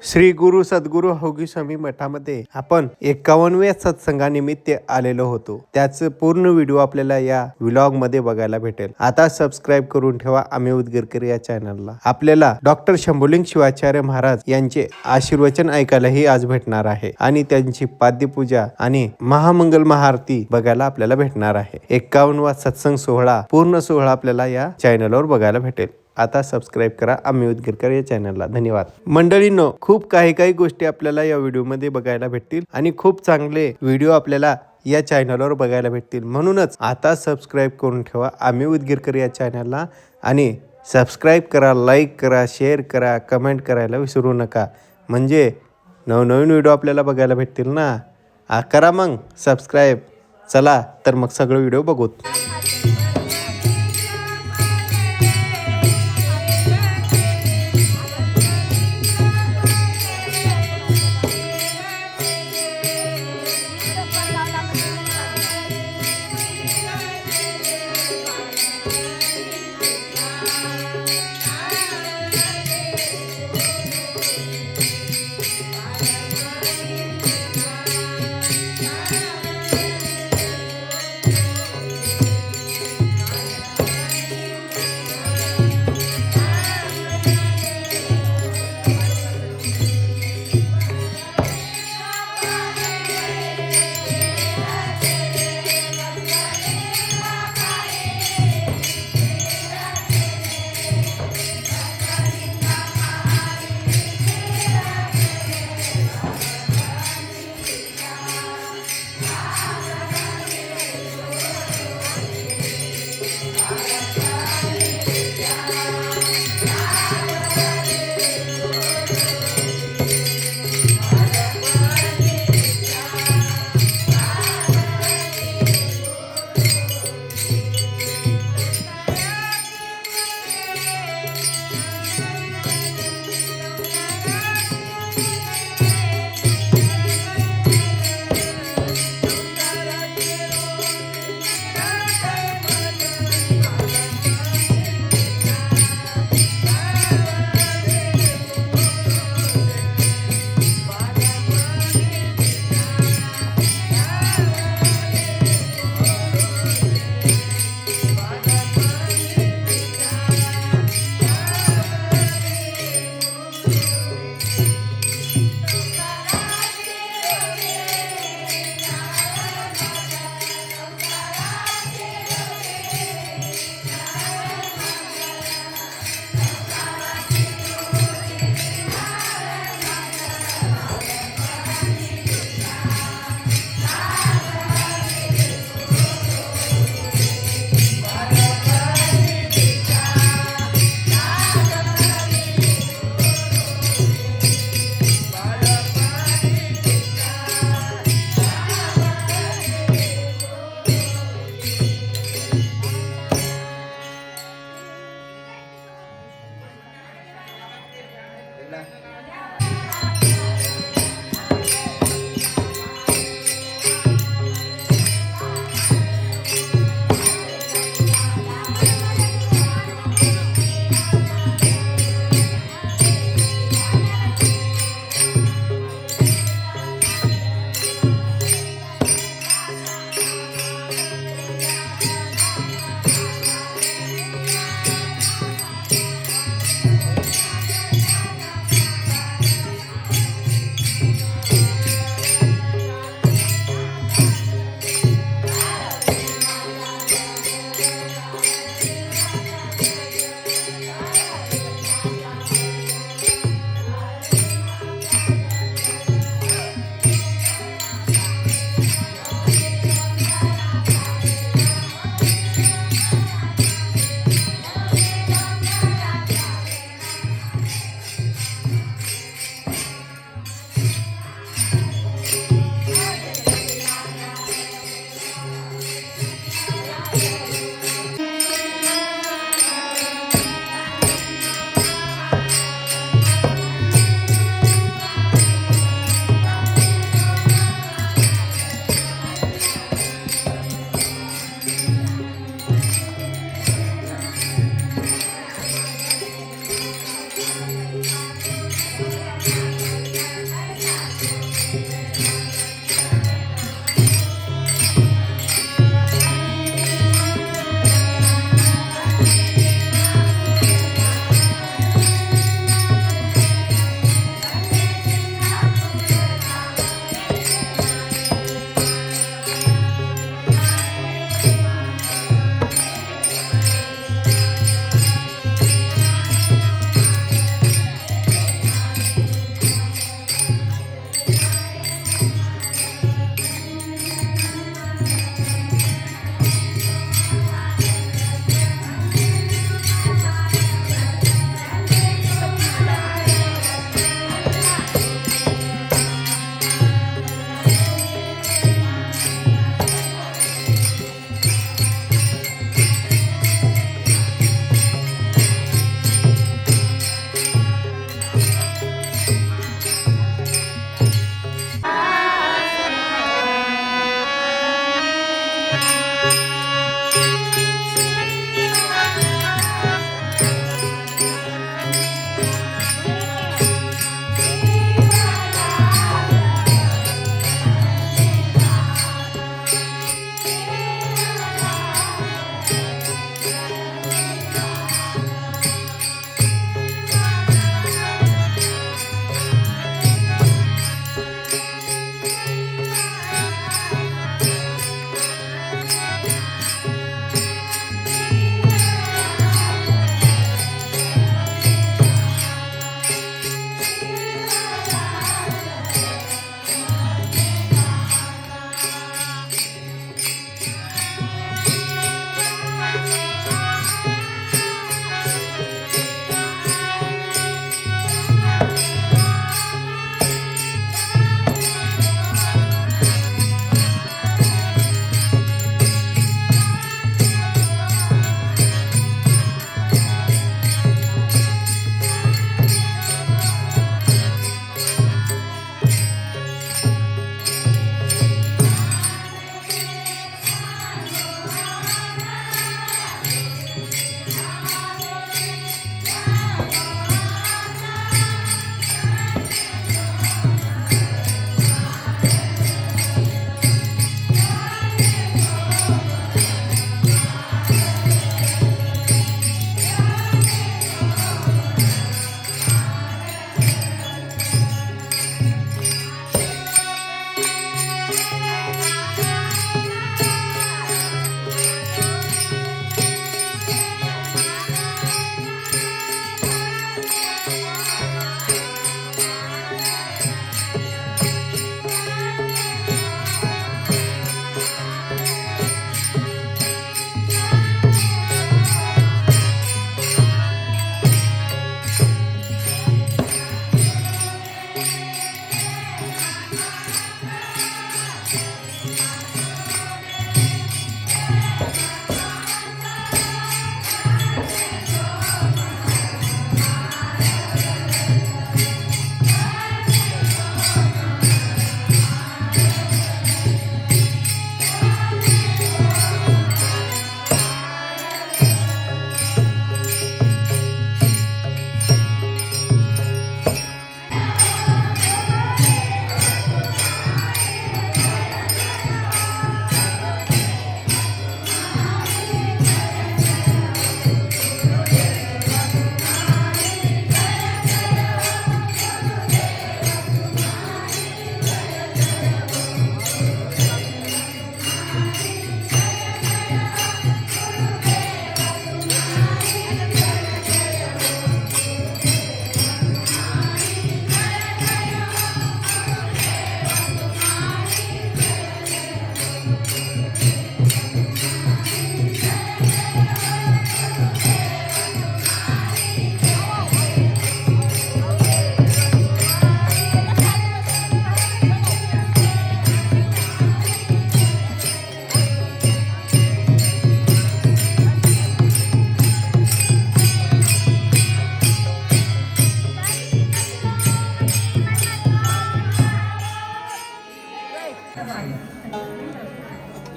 श्री गुरु सद्गुरु हौगी स्वामी मठामध्ये आपण 51व्या सत्संगानिमित्त आलेलो होतो. त्याचं पूर्ण व्हिडिओ आपल्याला या व्लॉग मध्ये बघायला भेटेल. आता सबस्क्राईब करून ठेवा आम्ही उदगीरकर या चॅनलला. आपल्याला डॉक्टर शंभुलिंग शिवाचार्य महाराज यांचे आशीर्वचन ऐकायलाही आज भेटणार आहे आणि त्यांची पाद्यपूजा आणि महामंगल महाआरती बघायला आपल्याला भेटणार आहे. 51वा सत्संग सोहळा पूर्ण सोहळा आपल्याला या चॅनलवर बघायला भेटेल. आता सबस्क्राईब करा आम्ही उदगीरकर या चॅनलला. धन्यवाद मंडळींनो. खूप काही गोष्टी आपल्याला या व्हिडिओमध्ये बघायला भेटतील आणि खूप चांगले व्हिडिओ आपल्याला या चॅनलवर बघायला भेटतील. म्हणूनच आता सबस्क्राईब करून ठेवा आम्ही उदगीरकर या चॅनलला आणि सबस्क्राईब करा, लाईक करा, शेअर करा, कमेंट करायला विसरू नका. म्हणजे नवनवीन व्हिडिओ आपल्याला बघायला भेटतील ना. करा मग सबस्क्राईब. चला तर मग सगळं व्हिडिओ बघूत.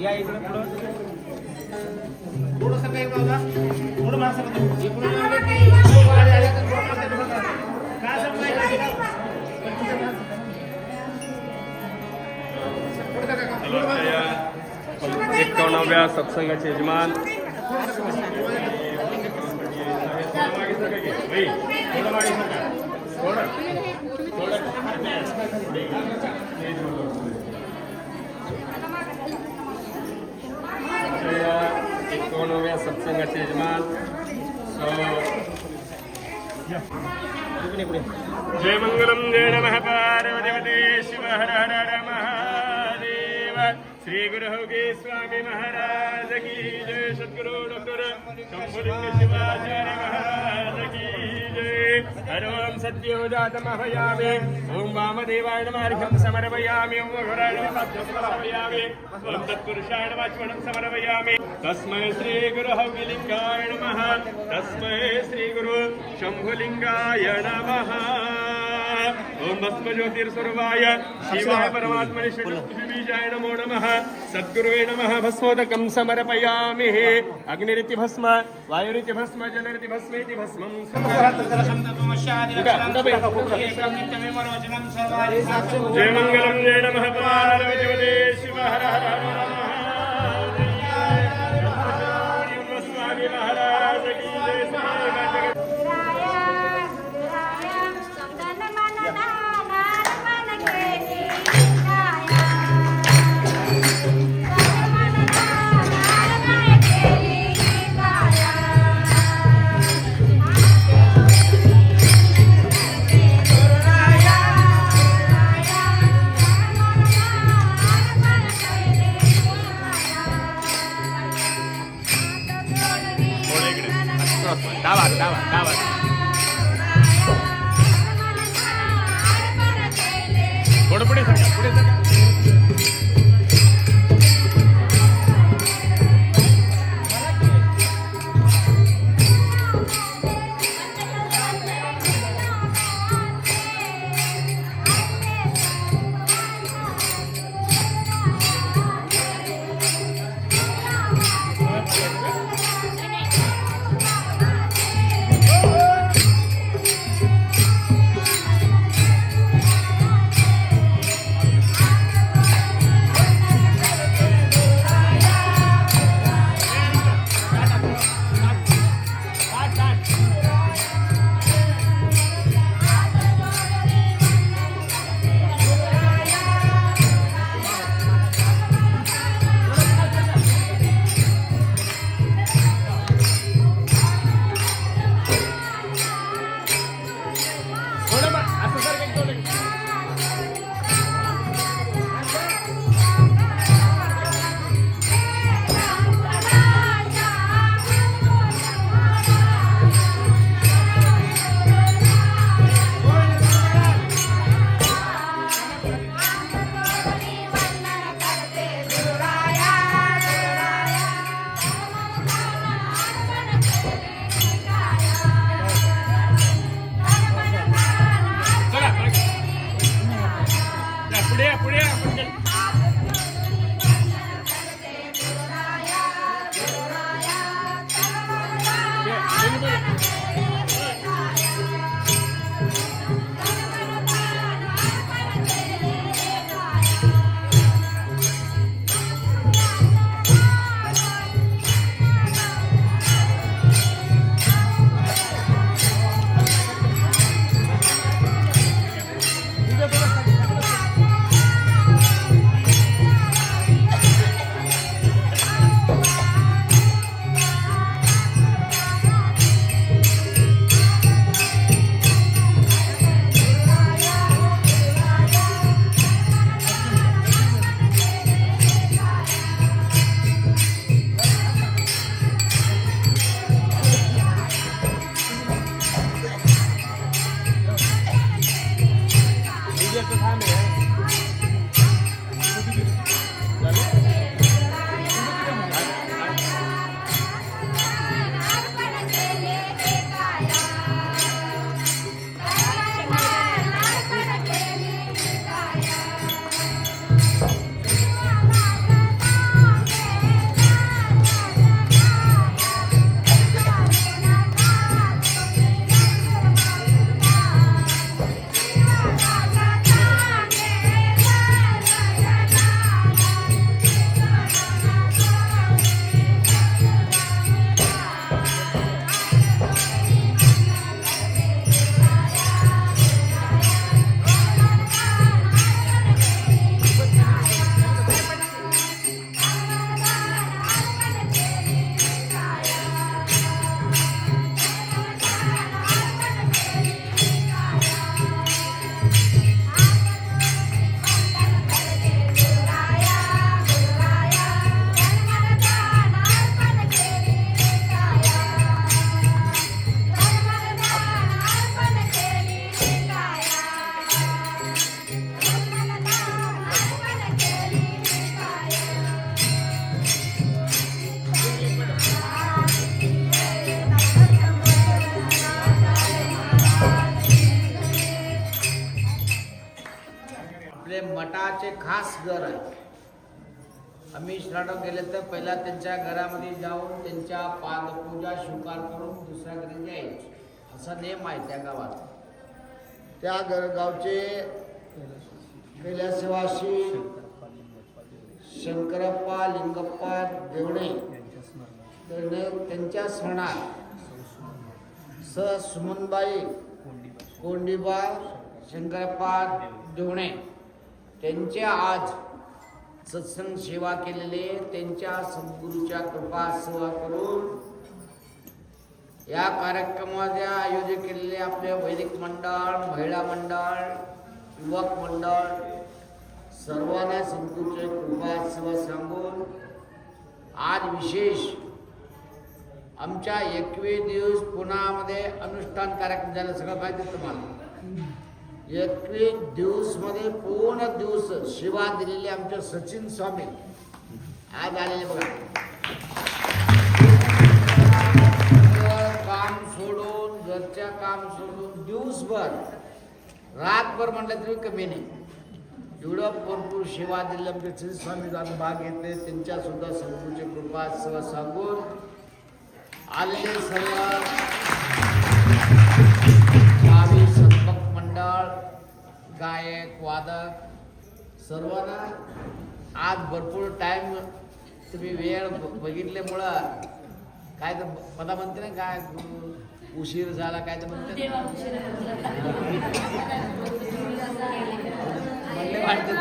या इकडे पुढं थोडंसं काही बाबा थोडं माणसं इकडून आले की काय समजायचं 51व्या सत्संगाचे यजमान एकोणव्या सत्संगाचे यजमान जय मंगलम जय नमः पार्वती शिव हर हर हर महादेव श्री गुरु होगी स्वामी महाराज की जय सद्गुरु डॉक्टर शंभुलिंग शिवाचार्य महाराज की जय हर ओम सत्योजातमहयामि ओम वामदेवाय नमः अर्घ्यं समर्पयामि ओम घोराय नमः पाद्यं समर्पयामि ओम तत्पुरुषाय नमः चूर्णं समर्पयामि तस्मै श्री गुरु होगिलिंगाय नमः तस्मै श्री गुरु शंभुलिंगाय नमः ओम भस्म ज्योतिर्स्वरूपाय शिवाय परमात्मने षड्बीजाय नमो नमः सद्गुरुवे नमः भस्मोदकं समर्पयामि अग्निरिति भस्म वायुरिति भस्म जलरिति भस्मेति भस्मं जय मंगलम जय नमः पार्वती शिव हर हर हर महादेव स्वामी महाराज की जय थोडं पुढे सरका पुढे सरका आपले मठाचे खास घर आहे. आम्ही श्रावण गेले तर पहिला त्यांच्या घरामध्ये जाऊन त्यांच्या पादपूजा स्वीकार करून दुसऱ्या घरी जायचे, असा नियम आहे त्या गावात. त्या गावचे कैलासवासी शंकरप्पा लिंगप्पा देवणे त्यांच्या सणात सुमनबाई कोंडीबा शंकरप्पा देवणे त्यांचे आज सत्संग सेवा केलेले, त्यांच्या सद्गुरूच्या कृपा सेवा करून या कार्यक्रमाचे आयोजन केलेले आपले वैदिक मंडळ, महिला मंडळ, युवक मंडळ सर्वांना सद्गुरूचे कृपा सेवा सांगून आज विशेष आमच्या 21 दिवस पुण्यामध्ये अनुष्ठान कार्यक्रम झाला. सगळं माहिती आहे तुम्हाला. 21 दिवस मध्ये पूर्ण दिवस सेवा दिलेले आमचे सचिन स्वामी आज आलेले बघा. काम सोडून घरच्या काम सोडून दिवसभर रातभर म्हटलं तरी कमी नाही, एवढं भरपूर सेवा दिली आमचे सचिन स्वामी आम्ही भाग घेतले. त्यांच्या सुद्धा सद्गुरूची कृपा सेवा सांगून आलेले सर्व गावी सत्भक्त मंडळ, गायक, वादक सर्वांना आज भरपूर टाइम तुम्ही वेळ बघितल्यामुळं काय तर पदा म्हणते ना, काय उशीर झाला काय तर म्हणते म्हणले वाटते.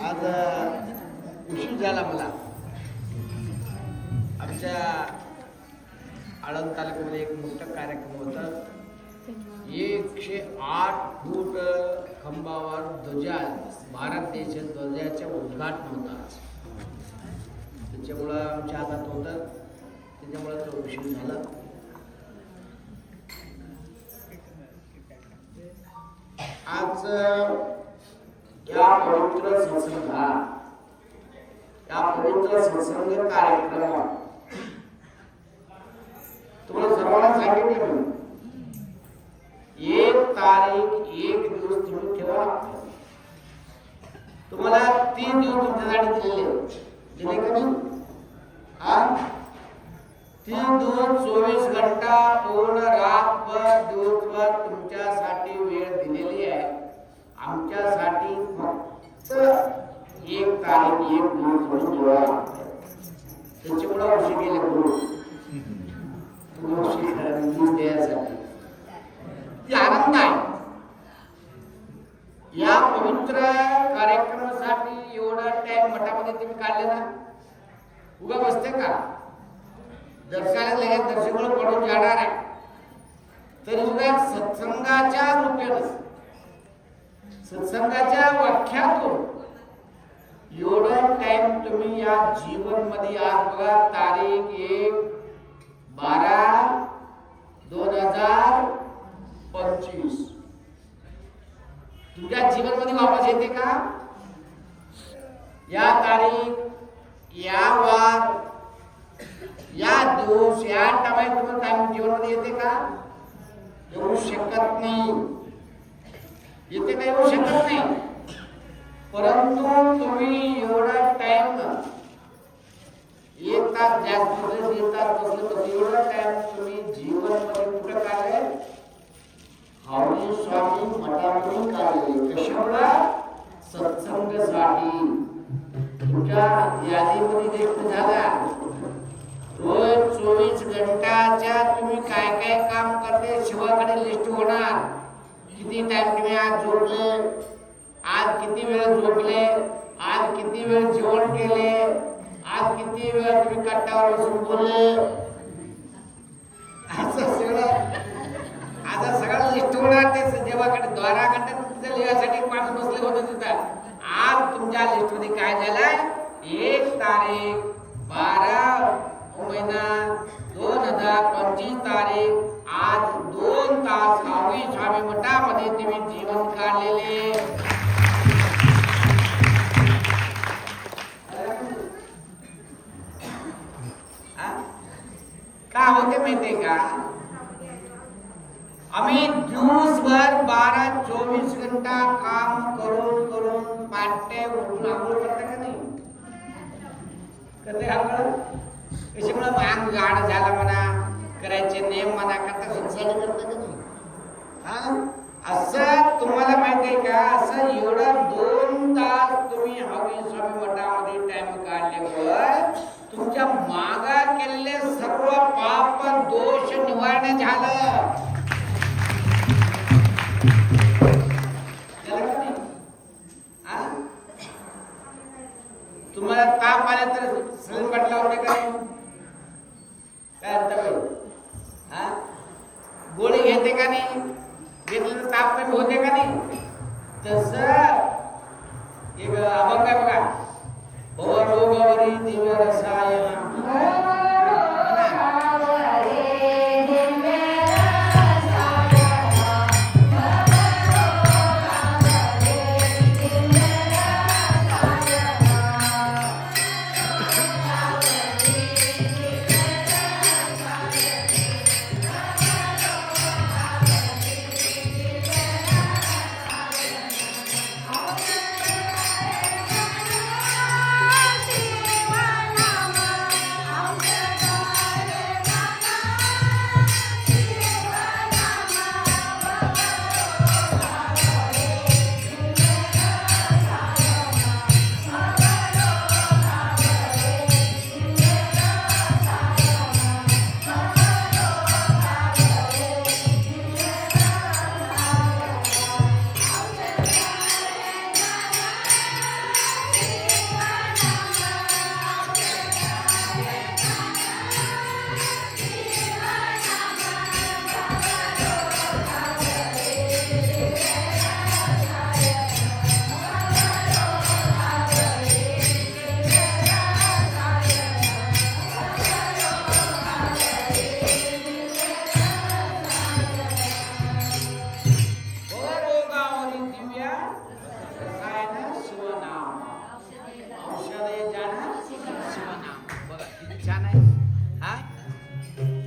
आज उशीर झाला मला. आमच्या आळंद तालुक्यामध्ये एक मोठा कार्यक्रम होता. 108 फूट खंबावर ध्वजा, भारत देशाच्या ध्वजाचे उद्घाटन होता. त्याच्यामुळं आमच्या हातात होतं, त्याच्यामुळं तो उशीर झाला. आज या पवित्र सत्संगात, या पवित्र सत्संग कार्यक्रमात तुम्हाला सर्वांना सांगितलं मी 1 तारीख 1 दिवस तुम्ही ठेवा. तुम्हाला 3 दिवस तुमच्यासाठी दिले का नाही? 3 दिवस 24 घंटा पूर्ण रातभर दिवसभर तुमच्यासाठी वेळ दिलेली आहे. आमच्यासाठी फक्त 1 तारीख 1 दिवस ठेवा. त्याच्यामुळे उशीर गेले गुरु द्यायसाठी ती आनंद आहे. या पवित्र कार्यक्रमासाठी एवढा टाइम मठामध्ये तुम्ही काढले ना, उगा बसते का? दर्शनाला लगेच दर्शक पडून जाणार आहे, तरी सुद्धा सत्संगाच्या रूपेने, सत्संगाच्या व्याख्यातून एवढा टाइम तुम्ही या जीवन मध्ये आज बघा. तारीख 1/12/2025 तुमच्या जीवन मध्ये वापस येते का? या तारीख, या वार, या दिवस, या टाइम तुम्हाला जीवन मध्ये येते का? येऊ शकत नाही. इथे काही होऊ शकत नाही. परंतु तुम्ही एवढा टाइम 1 तास जास्त येतात एवढा टाइम तुम्ही जीवन मध्ये कुठं काढले? हावडी स्वामी मठामध्ये काढले. कशामुळे? सत्संगासाठी. तुमच्या यादीमध्ये लिस्ट झाला रोज 24 घंटाच्या तुम्ही काय काय काम करते शिवाकडे लिस्ट होणार. किती टाइम तुम्ही आज झोपले, आज किती वेळ झोपले, आज किती वेळ जेवण केले, आज किती वेळ तुम्ही कट्ट्यावर बसून बोलले, असं सगळं लिस्ट होणार. ते देवाकडे द्वाराकडे तुमच्या लिहासाठी माणूस बसले होते तिथं. आज तुमच्या लिस्ट मध्ये काय झालंय? 1 तारीख 12 महिना 2025 तारीख. आज 2 तास हावगी स्वामी मठामध्ये तुम्ही जीवन काढलेले. का होते माहितीये का? आम्ही दिवसभर 12-24 घंटा काम करून करून पाटे उठून आंघोळ करता का नाही? करते आंघोळ? कशामुळे अंग गाड झाला म्हणा, करायचे नियम म्हणा, करता संसार करता का नाही? असं तुम्हाला माहितीये का? असं एवढं 2 तास तुम्ही हावगी स्वामी मठामध्ये टाइम काढल्यावर तुमच्या मागा केलेले सर्व पाप दोष निवारण झालं. तुम्हाला ताप आला तर सलन बाटला होते का नाही? काय अर्थ? गोळी घेते का नाही? घेतलं तर ताप कमी होते का नाही? तस एक अभंग आहे बघा, भवरोगवरी दिव्य रसायन.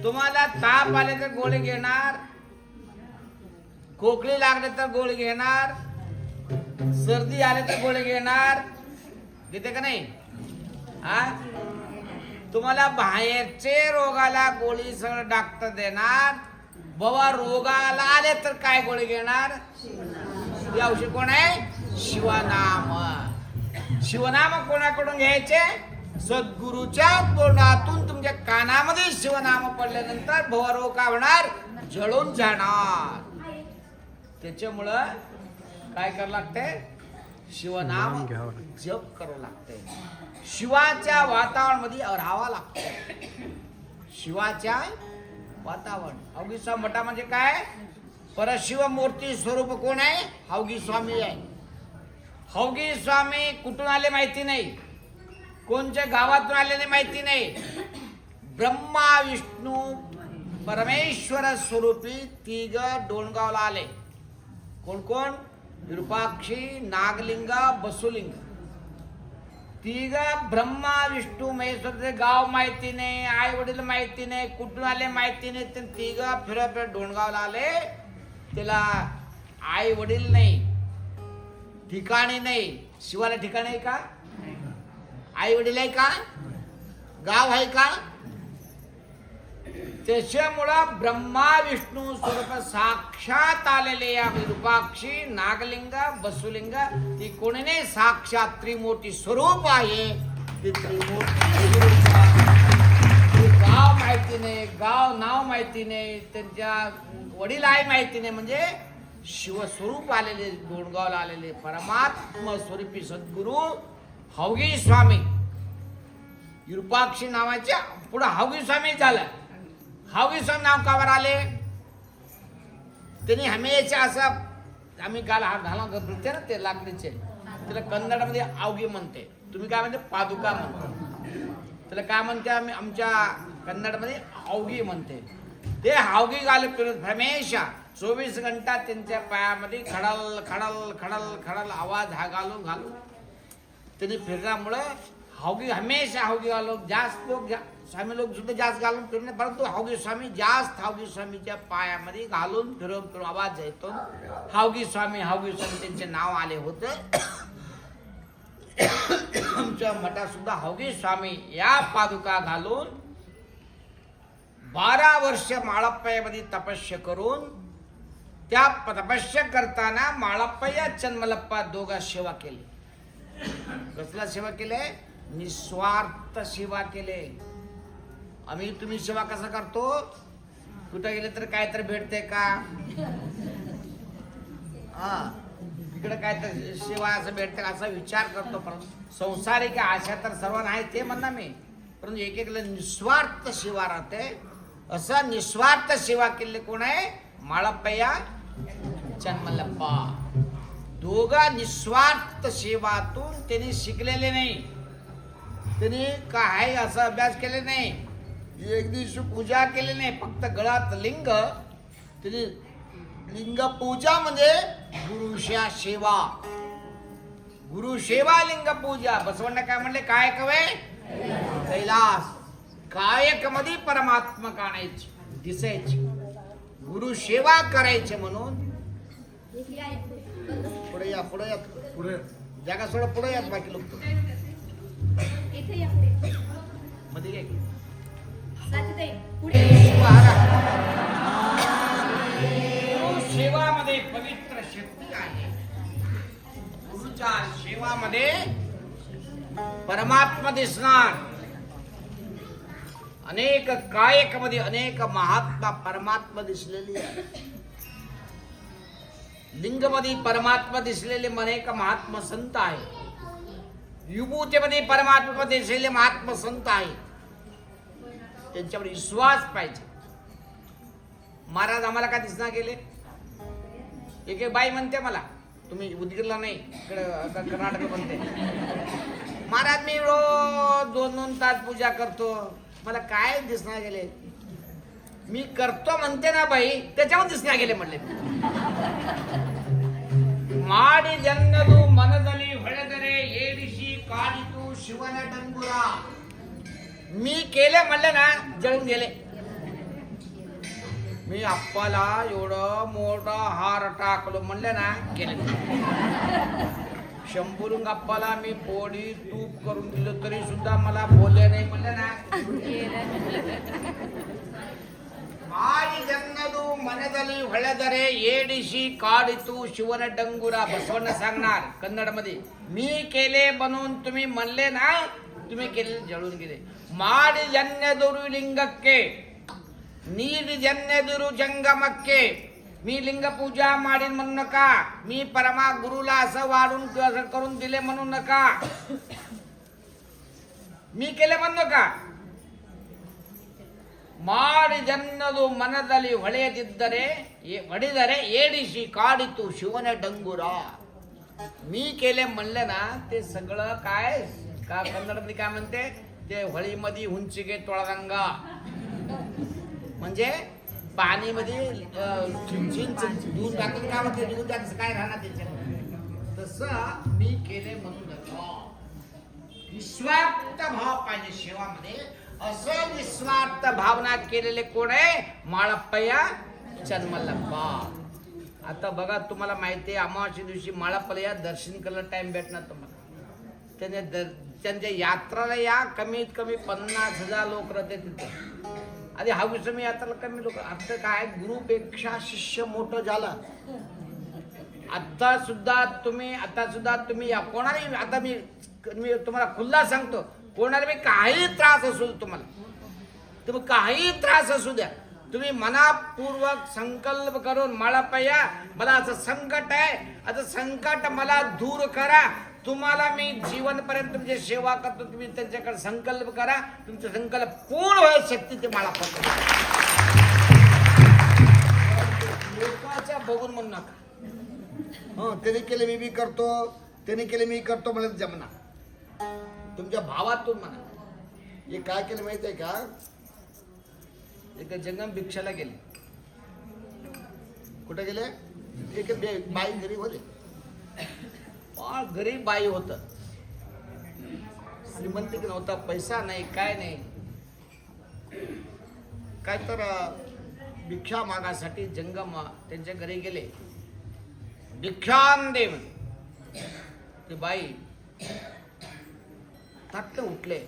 तुम्हाला ताप आले तर गोळी घेणार, खोकली लागले तर गोळी घेणार, सर्दी आले तर गोळी घेणार, घेते का नाही? तुम्हाला बाहेरचे रोगाला गोळी सगळं डॉक्टर देणार, बाबा रोगाला आले तर काय गोळी घेणार? हे औषध कोण आहे? शिवनाम. शिवनाम कोणाकडून घ्यायचे? सद्गुरूच्या तोंडातून. तुमच्या कानामध्ये शिवनाम पडल्यानंतर भवरोग काय होणार? जळून जाणार. त्याच्यामुळं काय करावं लागते? शिवनाम जप करावं लागते. शिवाच्या वातावरणामध्ये राहावं लागतं. शिवाच्या वातावरण. हावगी स्वामी मठा म्हणजे काय? परशिव मूर्ती स्वरूप कोण आहे? हावगी स्वामी आहे. हावगी स्वामी कुठून आले माहिती नाही, कोणत्या गावातून आलेले माहिती नाही. ब्रह्मा विष्णू परमेश्वर स्वरूपी तिघ डोणगावला आले. कोण कोण? विरूपाक्षी, नागलिंग, बसुलिंग. तिघ ब्रह्मा विष्णू महेश्वरचे गाव माहिती नाही, आई वडील माहिती नाही, कुठून आले माहिती नाही. तिघ फिरत डोणगावला आले. त्याला आई वडील नाही, ठिकाणी नाही. शिवाला ठिकाण आहे का? आई वडील आहे का? गाव आहे का? त्याच्यामुळं ब्रह्मा विष्णू स्वरूप साक्षात आलेले या विरूपाक्षी नागलिंग बसुलिंग ती कोणी नाही, साक्षात त्रिमूर्ती स्वरूप आहे. ती त्रिमूर्ती स्वरूप आहे. ते गाव माहिती नाही, गाव नाव माहिती नाही, त्यांच्या वडील आहे माहिती नाही, म्हणजे शिवस्वरूप आलेले, गोंडगावला आलेले परमात्मा स्वरूपी सद्गुरु हौगी स्वामी विरूपाक्षी नावाच्या पुढे हौगी स्वामी झालं. हौगी स्वामी नाव कावर आले? त्यांनी हमेशा असं आम्ही काल घालून बोलते ना ते लाकडीचे, त्याला कन्नडमध्ये आवगी म्हणते. तुम्ही काय म्हणते? पादुका म्हणते. त्याला काय म्हणते? आम्ही आमच्या कन्नडमध्ये आवगी म्हणते. ते हावगी घालून फिरत हमेशा 24 घंटा त्यांच्या पायामध्ये खडल खडल खडल खडल आवाज हा घालून त्यांनी फिरल्यामुळं हावगी हमेशा हावगी घालून जास्त लोक स्वामी लोक सुद्धा जास्त घालून फिरणे, परंतु हावगी स्वामी जास्त हावगी स्वामीच्या पायामध्ये घालून फिरून फिरून आवाज येतो. हावगी स्वामी त्यांचे नाव आले होते. आमच्या मठात सुद्धा हावगी स्वामी या पादुका घालून 12 वर्ष माळप्पामध्ये तपस्या करून, त्या तपस्या करताना माळप्पा चन्मलप्पा दोघा सेवा केली. कसला सेवा केले? निस्वार्थ सेवा केले. आम्ही तुम्ही सेवा कसा करतो? कुठं गेले तर काय तर भेटते का? हा, इकडे काय तर सेवा असं भेटते असा विचार करतो. परंतु संसारिक आशा तर सर्वांना आहे ते म्हणा मी, परंतु एक एक निस्वार्थ सेवा राहते. असं निस्वार्थ सेवा केले कोण आहे? माळप्पा चन्मलप्पा. दोघा निस्वार्थ सेवातून त्यांनी शिकलेले नाही, त्यांनी काय असा अभ्यास केले नाही, एक दिवशी पूजा केली नाही. फक्त गळात लिंग, त्यांनी लिंग पूजा म्हणजे गुरुशा सेवा. गुरु सेवा लिंग पूजा. बसवण्ण काय म्हणले? काय कवे कैलास. कायक मध्ये परमात्मा काढायची, दिसायची, गुरु सेवा करायचे. म्हणून पुढे या, पुढे या, पुढे जागा सोडा, पुढे यात बाकी लोक मध्ये सेवामध्ये पवित्र शक्ती आहे. गुरुच्या सेवामध्ये परमात्मा दिसणार. अनेक कायक मध्ये अनेक महात्मा परमात्मा दिसलेली आहे. लिंग मध्ये परमात्मा दिसलेले अनेक महात्मा संत आहे. विभूतीमध्ये परमात्मा दिसलेले महात्मा संत आहे. त्यांच्यावर विश्वास पाहिजे. महाराज आम्हाला का दिसना गेले? एक बाई म्हणते मला, तुम्ही उदगीरला नाही, इकडे कर्नाटक म्हणते, महाराज मी रोज 2-2 तास पूजा करतो, मला काय दिसना गेले? मी करतो म्हणते ना बाई, त्याच्यावर दिसना गेले म्हणले. माडी जन्नदू मनदली ಹೊಳೆದರೆ ಏಡಿಸಿ ಕಾಡಿತು ಶಿವನ ಡಂಗುರ. मी केले म्हणले ना, जळून गेले. मी अप्पाला एवढं मोठा हार टाकलो म्हणले ना, गेले. शंभूरुंग अप्पाला मी पोळी तूप करून दिलं तरी सुद्धा मला बोलले नाही म्हणले ना. माडी जन्नदू मनदली ಹೊಳೆದರೆ ಏಡಿಸಿ ಕಾಡಿತು ಶಿವನ ಡಂಗುರ. बसवण्ण सांगणार कन्नड मध्ये, मी केले बनवून तुम्ही म्हणले ना, तुम्ही केले जळून गेले. माडी जन्यदुರು लिंगಕ್ಕೆ, ನೀಡಿ जन्यदुರು जंगमಕ್ಕೆ. मी लिंग पूजा माडीन म्हणू नका, मी परमा गुरुला असं वाढून असं करून दिले म्हणू नका, मी केले म्हणू नका. ಮಾಡಿ ಜನ್ನದು ಮನದಲ್ಲಿ ಹೊಡೆದರೆ ಏಡಿಸಿ ಕಾಡಿತು ಶಿವನ डंगुरा. मी केले म्हणले ना, ते सगळं काय का कन्नडमध्ये काय म्हणते, ते होळीमध्ये हुंचिगे तोळगंगा, म्हणजे पाणीमध्ये दूध टाकून काय म्हणते, दूध टाकून काय राहणार त्याच्यामध्ये. तसं मी केले म्हणून निस्वार्थ भाव पाहिजे सेवामध्ये. असं निस्वार्थ भावना केलेले कोण आहे? माळप्पा चन्मलप्पा. आता बघा तुम्हाला माहिती आहे अमावास्या दिवशी माळापला या दर्शन करायला टाइम भेटणार तुम्हाला. त्यांच्या यात्राला या कमीत कमी 50,000 लोक राहते तिथे. आधी हाऊसमी यात्राला कमी लोक. आता काय गुरुपेक्षा शिष्य मोठं झालं. आता सुद्धा तुम्ही या कोणालाही आता मी तुम्हाला खुल्ला सांगतो, कोणाला मी काही त्रास असू दे तुम्ही काही त्रास असू द्या, तुम्ही मनापूर्वक संकल्प करून माळापया मला असं संकट आहे, असं संकट मला दूर करा. तुम्हाला मी जीवनपर्यंत तुमची सेवा करतो. तुम्ही त्यांच्याकडे संकल्प करा, तुमचे संकल्प पूर्ण व्हायची शक्ती ते माळापया. लोकांच्या बघून म्हणू नका त्याने केले मी करतो, त्याने केले मी करतो मला जमणार. तुमच्या भावातून म्हणा. हे काय केलं माहिती आहे का, एक जंगम भिक्षाला गेले. कुठे गेले? एक बाई गरीब होते, गरीब बाई होत, श्रीमंतिक नव्हता, पैसा नाही काय नाही, काय तर भिक्षा मागासाठी जंगम त्यांच्या घरी गेले. भिक्षान दे ते बाई थट्ट उठले,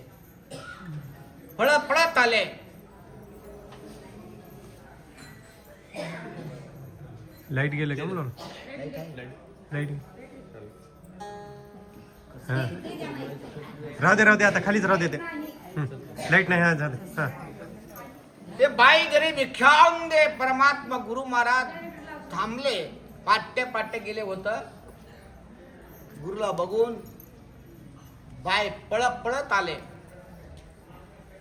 पळत आले. लाईट गेले का म्हणून? लाईट राहू दे आता खालीच राहू दे. लाईट नाही. हा झालं. हा ते बाई घरी भिक्षान दे. परमात्मा गुरु महाराज थांबले, पाट्य गेले होत. गुरुला बघून बाय पळत आले.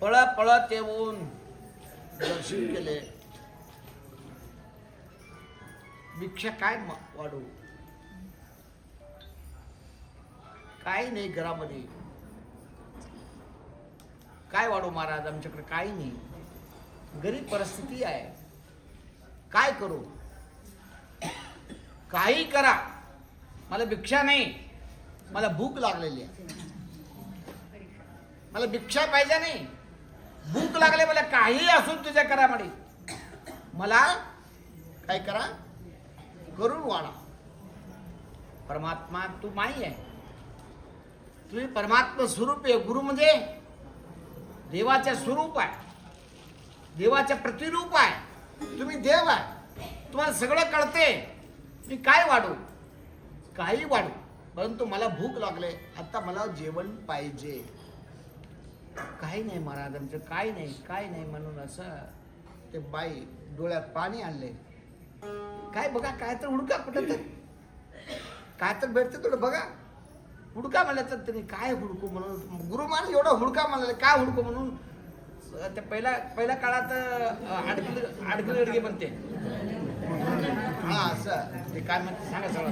पळत येऊन दर्शन केले. भिक्षा काय वाढू, काही नाही घरामध्ये, काय वाढू महाराज, आमच्याकडे काही नाही, गरीब परिस्थिती आहे, काय करू, काही करा, मला भिक्षा नाही, मला भूक लागलेली आहे, मला भिक्षा पाहिजे नाही, भूक लागले, मला काही असून तुझ्या करा म्हणे, मला काय करा करून वाढा. परमात्मा तू माई आहे, तुम्ही परमात्मा स्वरूप आहे. गुरु म्हणजे देवाचे स्वरूप आहे, देवाचे प्रतिरूप आहे. तुम्ही देव आहे, तुम्हाला सगळं कळते. मी काय वाढू, काही वाढू, परंतु मला भूक लागले, आता मला जेवण पाहिजे. काही नाही महाराज, आमचं काही नाही म्हणून असं ते बाई डोळ्यात पाणी आणले. काय बघा, काय तर हुडका, कुठं तर काय तर भेटते थोडं बघा, हुडका म्हणलं तर त्यांनी काय हुडकू म्हणून. गुरु महाराज एवढा हुडका म्हणाले, काय हुडकू म्हणून. ते पहिल्या काळात अडकली अडगे म्हणते. हा असं ते काय म्हणते सांगा सगळं.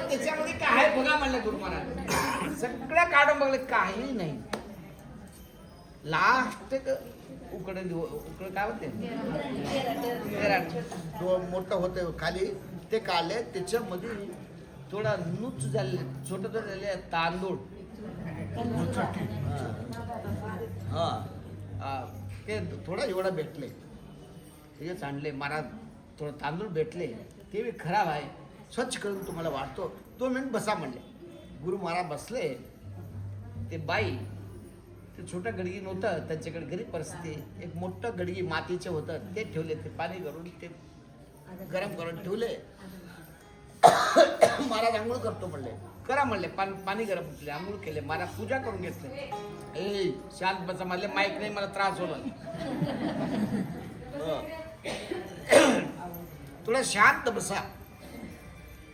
त्याच्यामध्ये काय बघा म्हणलं गुरु महाराज. सगळं काढून बघले, काही नाही. लास्ट उकडे काय होते मोठं होते खाली, ते काढले. त्याच्यामध्ये थोडा नुच झाले, छोट झाले तांदूळ. हा ते थोडा एवढा भेटले, तेच आणले महाराज. थोडं तांदूळ भेटले, ते बी खराब आहे, स्वच्छ करून तुम्हाला वाटतो. 2 मिनिट बसा म्हणले. गुरु महाराज बसले. ते बाई ते छोटं गडगी नव्हतं त्यांच्याकडे, गरीब परिस्थिती. एक मोठं गडगी मातीचे होतं, ते ठेवले. ते पाणी करून ते गरम करून ठेवले. महाराज आंघोळ करतो म्हणले, करा म्हणले. पाणी गरम केले, आंघोळ केले. महाराज पूजा करून घेतले. ए शांत बसा म्हणले, माईक नाही, मला त्रास होणार. तुला शांत बसा,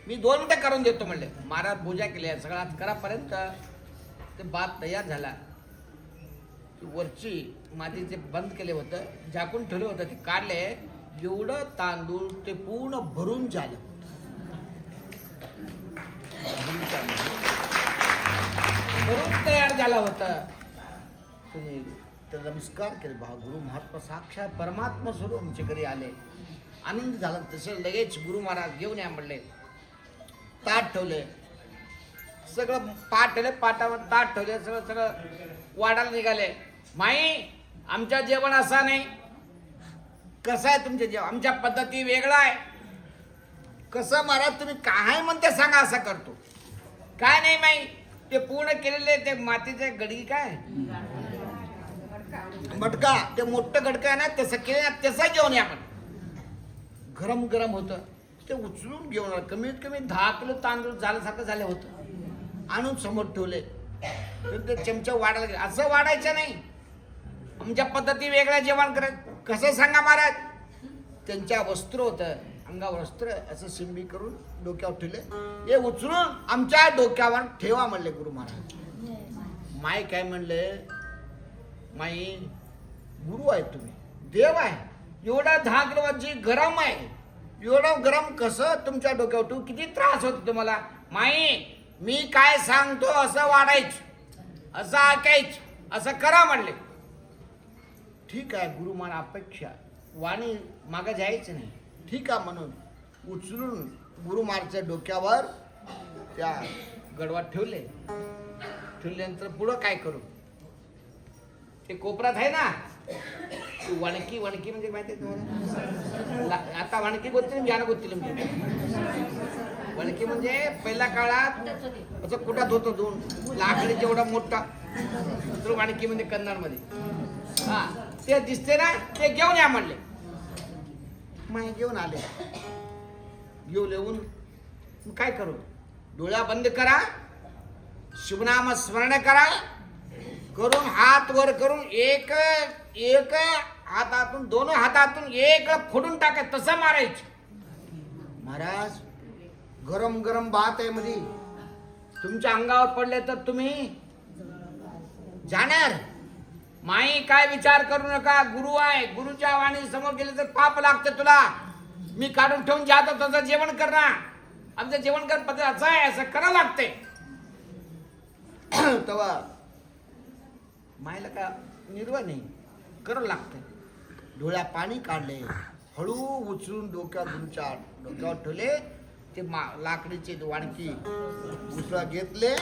मी 2 मिनिटं करून देतो म्हणले. महाराज पूजा केली. सगळा करापर्यंत ते भात तयार झाला. वरची मातीचे बंद केले होतं, झाकून ठेवलं होतं, ते काढले. एवढं तांदूळ ते पूर्ण भरून झालं. भरून तयार झाला होता. तुम्ही नमस्कार केले. गुरु महात्मा साक्षात परमात्मा स्वरूप आमच्या घरी आले. आनंद झाला. तसे लगेच गुरु महाराज घेऊन या म्हणले. ताट ठेवले, सगळं पाठ ठेवले, पाटावर ताट ठेवले, सगळं वाढायला निघाले. माई आमच्या जेवण असा नाही, कसं आहे तुमच्या जेवण? आमच्या पद्धती वेगळा आहे. कसं महाराज तुम्ही काय म्हणते सांगा, असं करतो. काय नाही माही ते पूर्ण केलेले ते मातीचे गडगी काय मटका, ते मोठं गडकं आहे ना, तसं केलं तसं जेवण आहे. आपण गरम गरम होतं ते उचलून घेऊन आलं. कमीत कमी 10 किलो तांदूळ झाल्यासारखं झालं होतं. आणून समोर ठेवले. ते चमचा वाढायला गेले. असं वाढायचं नाही. आमच्या पद्धती वेगळ्या जेवण करत. कसं सांगा महाराज? त्यांच्या वस्त्र होतं, अंगावर वस्त्र असं शिंबी करून डोक्यावर ठेवले. हे उचलून आमच्या डोक्यावर ठेवा म्हणले गुरु महाराज. माय काय म्हणले? माई गुरु आहे तुम्ही, देव आहे. एवढा 10 किलोची गरम आहे, एवढं गरम कसं तुमच्या डोक्यावर ठेवू? किती त्रास होतो तुम्हाला? माई मी काय सांगतो असं वाढायचं, असं ऐकायचं, असं करा म्हणले. ठीक आहे गुरु मला अपेक्षा, वाणी मागं जायचं नाही. ठीक आहे म्हणून उचलून गुरु महाराजच्या डोक्यावर त्या गडवात ठेवले. ठेवल्यानंतर पुढं काय करू? ते कोपऱ्यात आहे ना वणकी, वणकी म्हणजे माहिती आहे तुम्हाला? आता वणकी गोतली ज्ञान गोतली. वणकी म्हणजे पहिल्या काळात असं कुटात होतं, 2 लाकडी जेवढा मोठा तर वणकी म्हणजे कन्नडमध्ये. हा ते दिसते ना, ते घेऊन या म्हणले. मग घेऊन आले. घेऊन येऊन काय करू? डोळ्या बंद करा, शिवनाम स्मरण करा, करून हात वर करून एक एक हातातून, 2 हातातून एक फोडून टाकायचं, तसं मारायचं. महाराज गरम गरम भात आहे मध्ये, तुमच्या अंगावर पडले तर तुम्ही जाणार. माई काय विचार करू नका, गुरु आहे. गुरुच्या वाणी समोर गेले तर पाप लागते तुला. मी काढून ठेवून जातो तसं जेवण करणार. आमचं जेवण कर पद्धत असं आहे, असं करावं लागते. तेव्हा मायला का निर्वाह नाही, करावं लागतं. डोळ्या पाणी काढले, हळू उचलून गुरुच्या डोक्यावर ठेवले. ते लाकडीचे वाणकी उचला घेतले.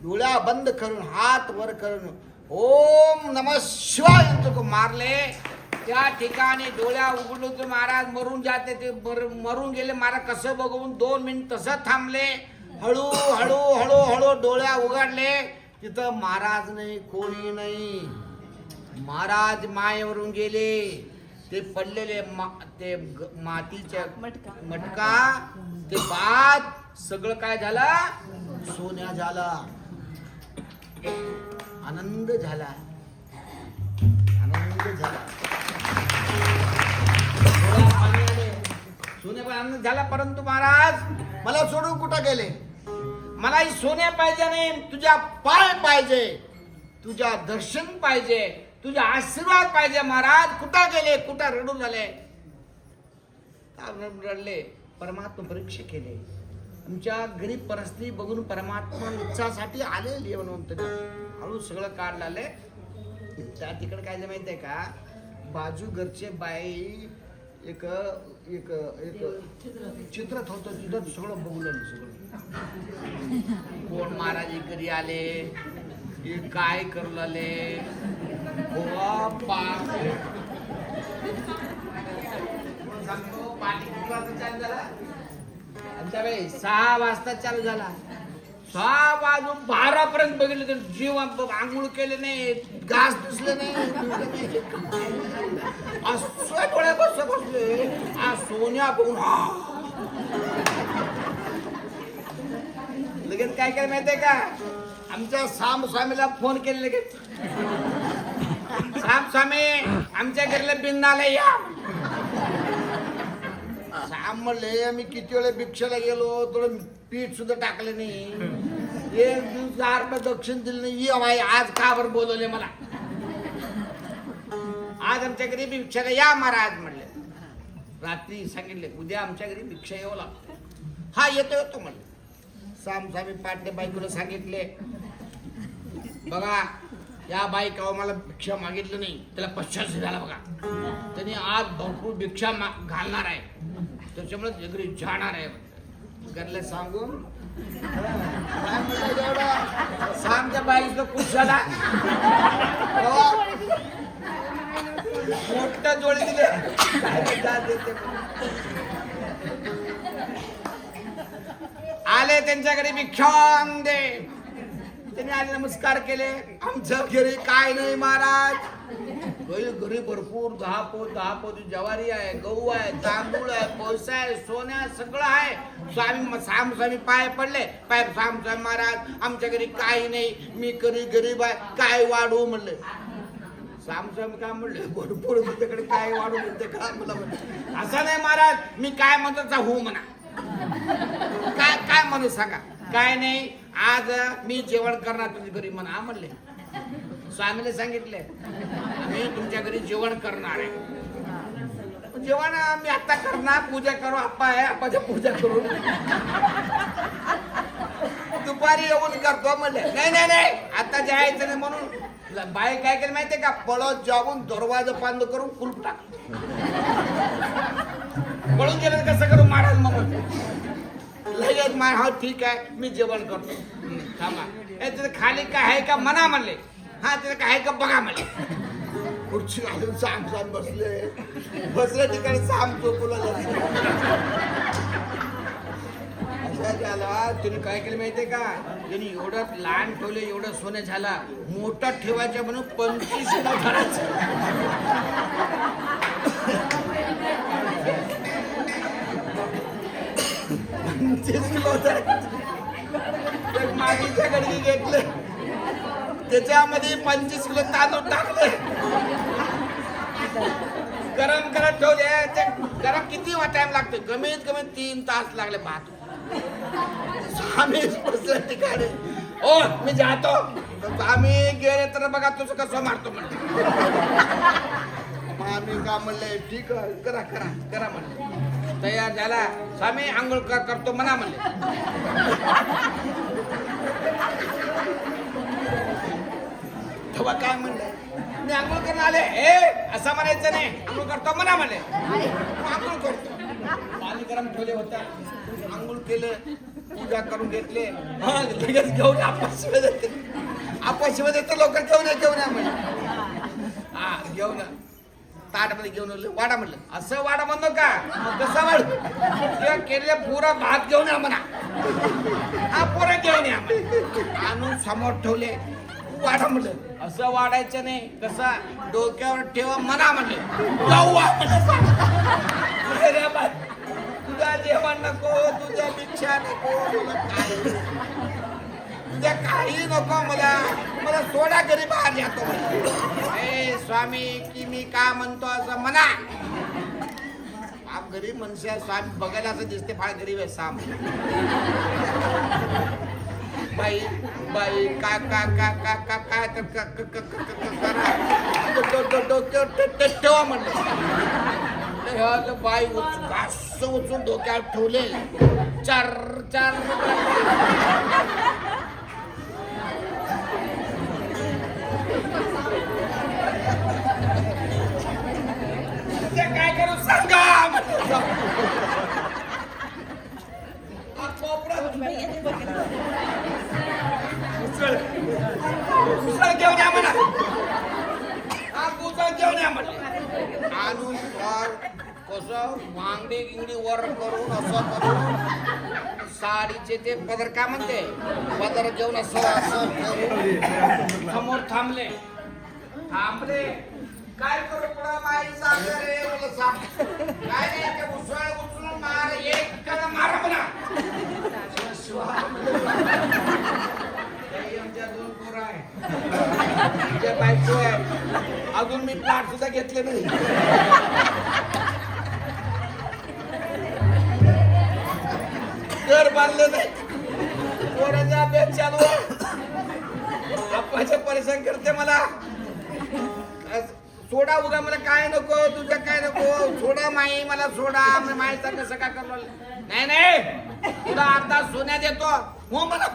डोळ्या बंद करून हात वर करून ओम नमः शिवाय तो मारले. त्या ठिकाणी डोळ्या उघडलो तर महाराज मरून जाते. ते मरून गेले. महाराज कसं बघून 2 मिनिट तसं थांबले. हळू हळू हळू हळू डोळ्या उघडले. तिथं महाराज नाही, कोणी नाही. महाराज मायेवरून गेले. ते पडलेले ते मातीच्या मटका, ते भात सगळं काय झालं? सोन्या झाला. आनंद झाला, आनंद झाला. सोने पण आनंद झाला. परंतु महाराज मला सोडून कुठं गेले? मला ही सोने पाहिजे नाही, तुझ्या पाय पाहिजे, तुझ्या दर्शन पाहिजे, तुझा आशीर्वाद पाहिजे. महाराज कुठं गेले? कुठं रडून झाले? रडले. परमात्मा परीक्षा केले. आमच्या गरीब परिस्थिती बघून परमात्मा इच्छासाठी आले. हळू सगळं काढले. त्या तिकडे काय माहिती आहे का? बाजू घरचे बाई एक एक एक चित्रात होतं. तिथं सगळं बघून सगळं कोण महाराज घरी आले, हे काय करू लागले. सांगतो पाठी चालू झाला. आमच्या वेळी 6 वाजता चालू झाला. 6 वाजून 12 पर्यंत बघितलं तर जीव आंघोळ केले नाही, घास दिसले नाही. असं डोळ्या बसले. सोन्या बघून लगेच काय काय माहितीये का? आमच्या साम स्वामीला फोन केले लगेच. साम स्वामी आमच्या घरला बिंदाला या. साम म्हणले मी किती वेळा भिक्षाला गेलो, थोडं पीठ सुद्धा टाकलं नाही, 1 दिवस रुपये दक्षिण दिलं नाही. ये बाई आज का बरं बोलवले मला? आज आमच्या घरी भिक्षाला या महाराज म्हणले. रात्री सांगितले उद्या आमच्या घरी भिक्षा येऊ लागतो. हा येतो येतो म्हणले. साम स्वामी पाटणे बायकोला सांगितले, बघा या बायकावर मला भिक्षा मागितलं नाही, त्याला पश्चात झाला बघा. त्यांनी आज भरपूर भिक्षा घालणार आहे, त्याच्यामुळे घरी जाणार आहे. घरला सांगून सामच्या बाईला खुश झाला. मोठं जोडी दिले आले त्यांच्याकडे भिक्षाम दे. त्यांनी आले नमस्कार केले. आमच्या घरी काय नाही महाराज. घरी भरपूर दहा पोती ज्वारी आहे, गहू आहे, तांदूळ आहे, पैसा आहे, सोन्या सगळं आहे. स्वामी पाय पडले. स्वामी महाराज आमच्या घरी काही नाही, मी गरीब आहे, काय वाढू म्हणले. स्वामी काय म्हणले, भरपूर तुझ्याकडे काय वाढू म्हणते का मला म्हणते. असं नाही महाराज, मी काय म्हणतो हो म्हणा. काय म्हणू सांगा. काय नाही, आज मी जेवण करणार तुझ्या घरी म्हणा म्हणले. स्वामीने सांगितले आम्ही तुमच्या घरी जेवण करणार आहे. जेवण मी आता करणार, पूजा करू. आप्पा आहे, आप्पाच्या पूजा करू. दुपारी येऊन करतो म्हणले. नाही आता जायचं नाही म्हणून बाई काय केलं माहितीये का, पळत जाऊन दरवाजा बंद करून कुलूप टाक. पळून गेलं कसं करू महाराज म्हणून लगेच हा ठीक आहे मी जेवण करतो. थांबा तिथे खाली काय आहे का म्हणा म्हणले. हा तिथे काय आहे का बघा म्हणले. खुर्ची घालून साम बसले ठिकाणी साम चोपला झाला. तुम्ही काय केलं माहितीये का, त्यांनी एवढं लहान ठेवले, एवढं सोनं झाला. मोठा ठेवायचं म्हणून 25 किलो भरायचं. मागीच्या गडगी घेतले, त्याच्यामध्ये 25 किलो तांदूळ टाकले, गरम करत ठेवले. ते गरम किती टाइम लागतो, कमीत कमी 3 तास लागले. भात स्वामी ठिकाणी ओ मी जातो. आम्ही गेले तर बघा तुझं कसं मारतो म्हणले. आम्ही का म्हणले ठीक आहे करा म्हणले. तयार झाला. स्वामी आंघोळ करतो म्हणा म्हणले. तेव्हा काय म्हणले, मी आंघोळ करून आले. असं म्हणायचं नाही, आंघोळ करतो म्हणा म्हणले. आंघोळ करतो. पाणी गरम ठेवले होता, आंघोळ केलं, पूजा करून घेतले. लगेच घेऊन आपशिवाय देते लवकर घेऊन या म्हणले. हा घेऊन ताटमध्ये घेऊन वाडा म्हणलं. असं वाडा म्हणतो का, कसं वाढ केलेला पुरा भात घेऊन या म्हणा. हा पुरा घेऊन या आणून समोर ठेवले. वाडा म्हणलं. असं वाढायचं नाही, कसा डोक्यावर ठेवा म्हणा म्हणले. तुझा जेवण नको, तुझ्या भिक्षा नको, तुझ्या काही नको, मला सोडा घरी बाहेर येतो. स्वामी की मी का म्हणतो असं म्हणा. आप गरीब मनुष्य स्वामी बघायला असं दिसते फार गरीब आहे. साम बाई काय ठेवा म्हणलं. बाई उचून डोक्यावर ठेवले. चार काय करू सांगा. उसळ घेऊन या म्हणा. उसळ घेऊन या म्हणले. आणून कसं वांगडी गिंगडी वर करून असं करून साडीचे ते पदर काय म्हणते, पदर घेऊन असं समोर थांबले. काय करू पुढं माई सांग रे मला सांग. काय नाही ते उसळ उचलून मार, एक मारा म्हणा. दोन पोरं आहे, बायको आहे. अजून मी प्लॅट सुद्धा घेतले नाही. घर बांधले नाही. पोराचा अभ्यास चालू आहे. आप्पाच्या परेशान करते मला. सोडा उगा मला काय नको, तुझं काय नको, सोडा माई मला सोडा. माई सारखं सगळं करलो. नाही तुला अर्धा सोन्या देतो हो मला.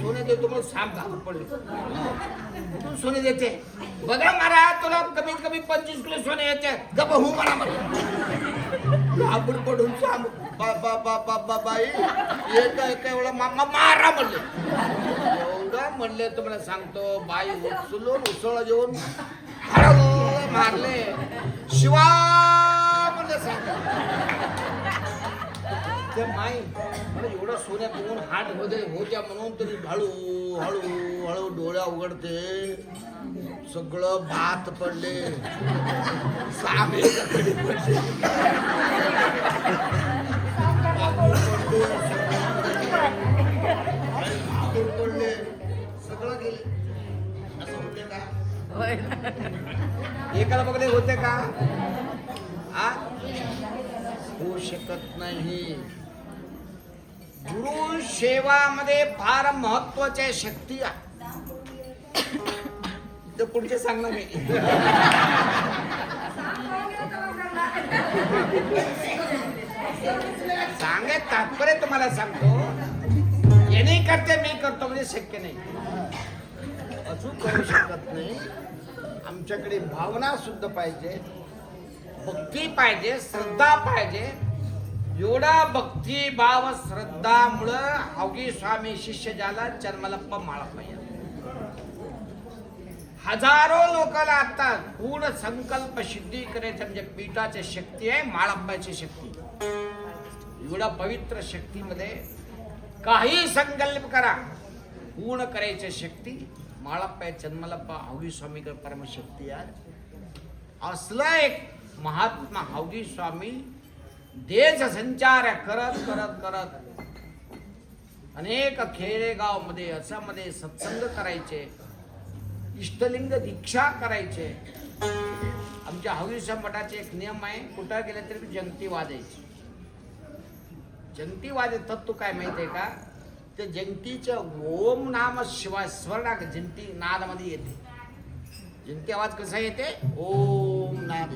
सोने देतो मला साप घालून पडले. सोने देते बघा महाराज, तुला कमीत कमी 25 किलो सोने येते. गप हो म्हणा मला. आपण पडून सांग बाई एक एवढा मामा मारा म्हणले. एवढं म्हणले तुम्हाला सांगतो, बाई उचलून उसळ जेवून हळू मारले. शिवा म्हणले सांगतो ते माई मला एवढं सोन्यात बघून हात मध्ये होत्या म्हणून तरी हळू हळू हळू डोळ्या उघडते. सगळं भात पडले, सामे पडले, पडले, सगळं गेले. असं होते का? एकाला बघले होते का? होऊ शकत नाही. गुरु सेवामध्ये फार महत्वाच्या शक्ती आहे. तर पुढचे सांगणार मी. सांगे तात्पर्य तुम्हाला सांगतो. याने करते मी करतो म्हणजे शक्य नाही. अजून करू शकत नाही. आमच्याकडे भावना सुद्धा पाहिजे, भक्ती पाहिजे, श्रद्धा पाहिजे. एवढा भक्ती भाव श्रद्धामुळं अवघी स्वामी शिष्य ज्याला जन्मलप्पा माळप्पा पाहिजे. हजारो लोकांना आता पूर्ण संकल्प सिद्धी करायचं म्हणजे पीठाची शक्ती आहे, माळप्पाची शक्ती. एवढा पवित्र शक्तीमध्ये काही संकल्प करा, पूर्ण करायची शक्ती माळप्पा जन्मलप्पा अवघी स्वामीकडे परमशक्ती आहे. असला एक महात्मा अवघी स्वामी देश संचार करत करत करत अनेक खेडेगाव मध्ये असामध्ये सत्संग करायचे, इष्टलिंग दीक्षा करायचे. आमच्या हवीसा मठाचे एक नियम आहे, कुठं गेले तरी जंगती वाजायची. जंगती वाजे तत्व काय माहितीये का? ते जंगतीचं ओम नाम शिवाय स्वर्णा जंती नादामध्ये येते. जंती आवाज कसा येते? ओम नाद.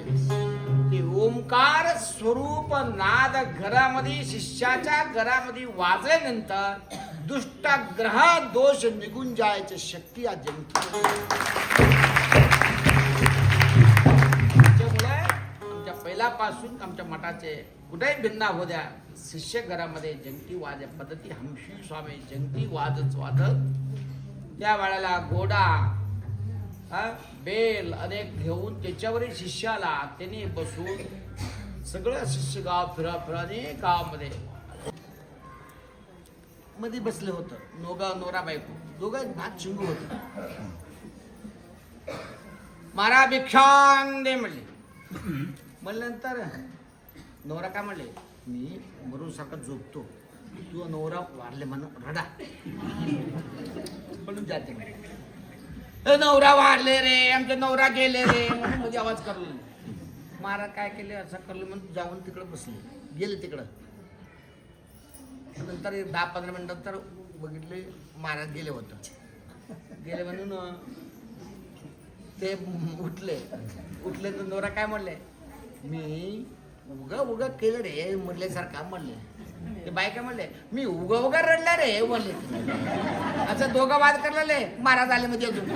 ते ओमकार स्वरूप नाद घरामध्ये शिष्याच्या घरामध्ये वाजल्यानंतर दुष्ट ग्रह दोष निघून जायची शक्ती या जंती. त्यामुळे आमच्या पहिल्यापासून आमच्या मठाचे कुठेही भिन्ना हो द्या, शिष्य घरामध्ये जंती वाज पद्धती हमशी स्वामी जंती वाजत वाजत त्या वेळेला घोडा बेल अनेक घेऊन त्याच्यावरील शिष्याला त्यांनी बसून सगळं शिष्य गाव फिरा फिराने गावामध्ये मध्ये बसले होतं. नोरा बायको दोघं भात शिंगू होत. मारा भिक्षांग दे म्हणले. म्हणल्यानंतर नवरा काय म्हणले, मी मरून सारखं झोपतो, तू नवरा वारले म्हणून रडा म्हणून जाते. नवरा वारले रे, आमचे नवरा गेले रे म्हणून मध्ये आवाज करलो. महाराज काय केले, असं करलं म्हणून जाऊन तिकडं बसले, गेले तिकडं. नंतर 10-15 मिनिटांतर बघितले महाराज गेले होतं. गेले म्हणून ते उठले तर नवरा काय म्हणले, मी उगा केलं रे म्हणल्यासारखा म्हणले. ते बाय काय म्हणले, मी उगा रडला रे म्हणले. असं दोघं वाद करलेले. महाराज आले म्हणजे अजून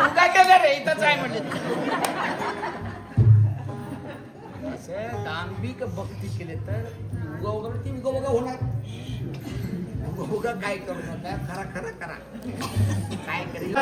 उगा केलं रे इथंच आहे म्हणले. असं दांभिक भक्ती केले तर उगा होणार. उगा काय करू नका, खरा खरा करा. काय करेल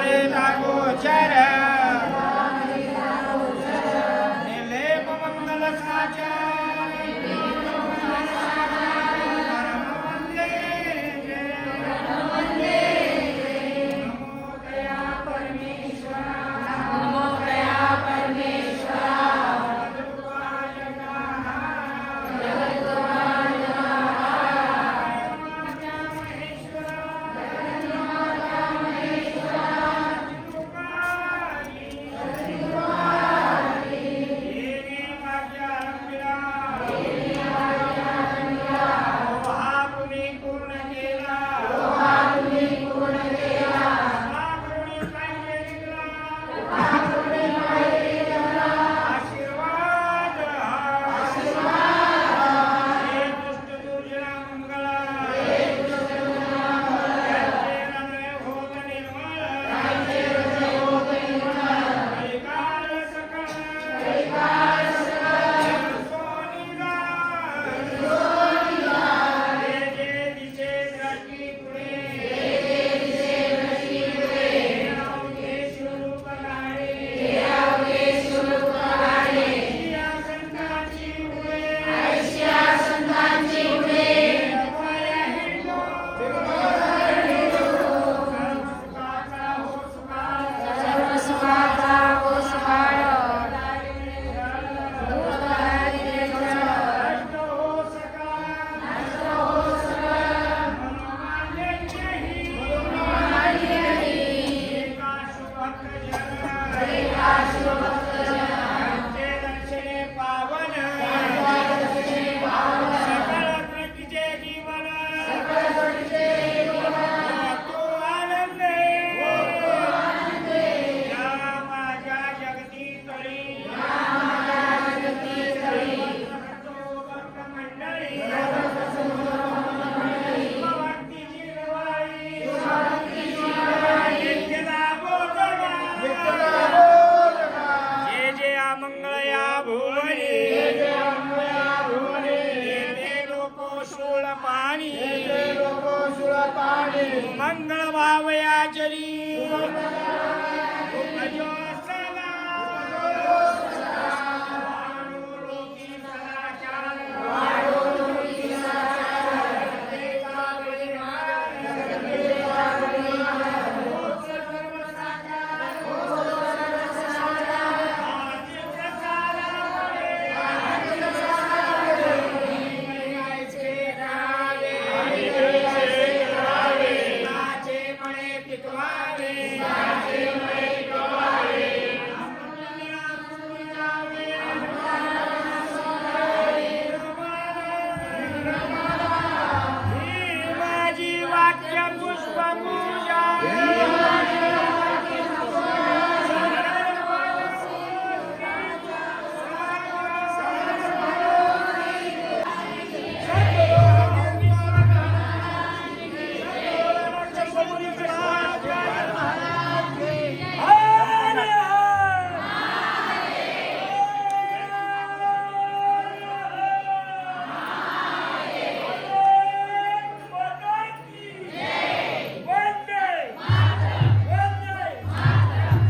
मंगल भावयाचरी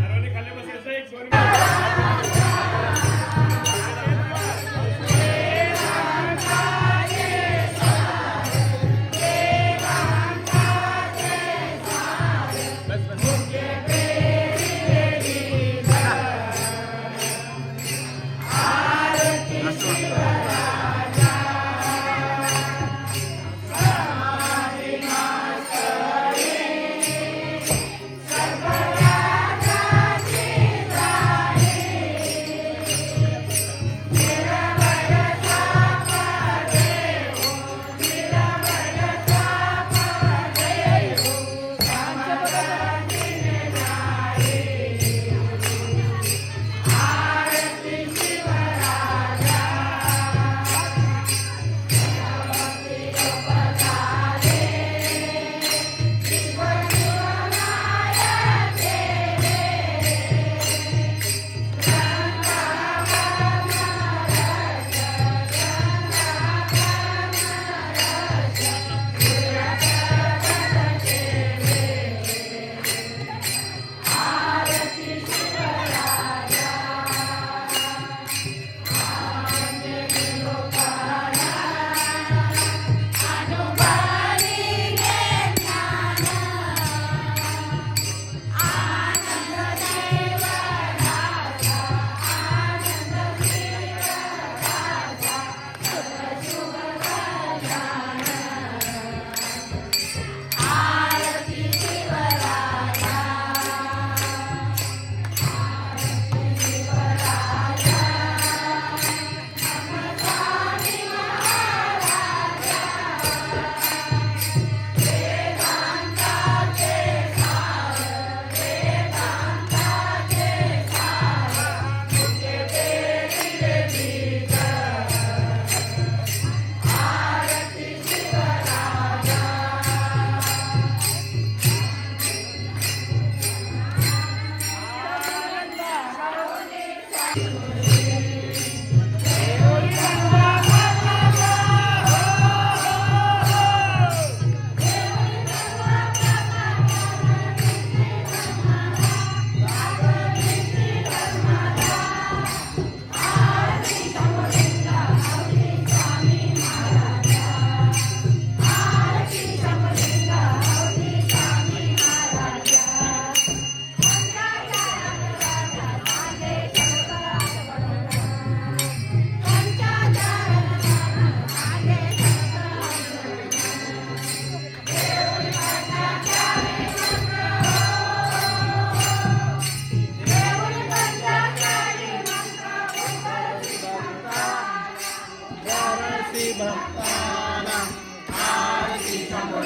सर्वांनी खाली बसायचं. एक 2 मिनिट. भक्तानां आरती शंभो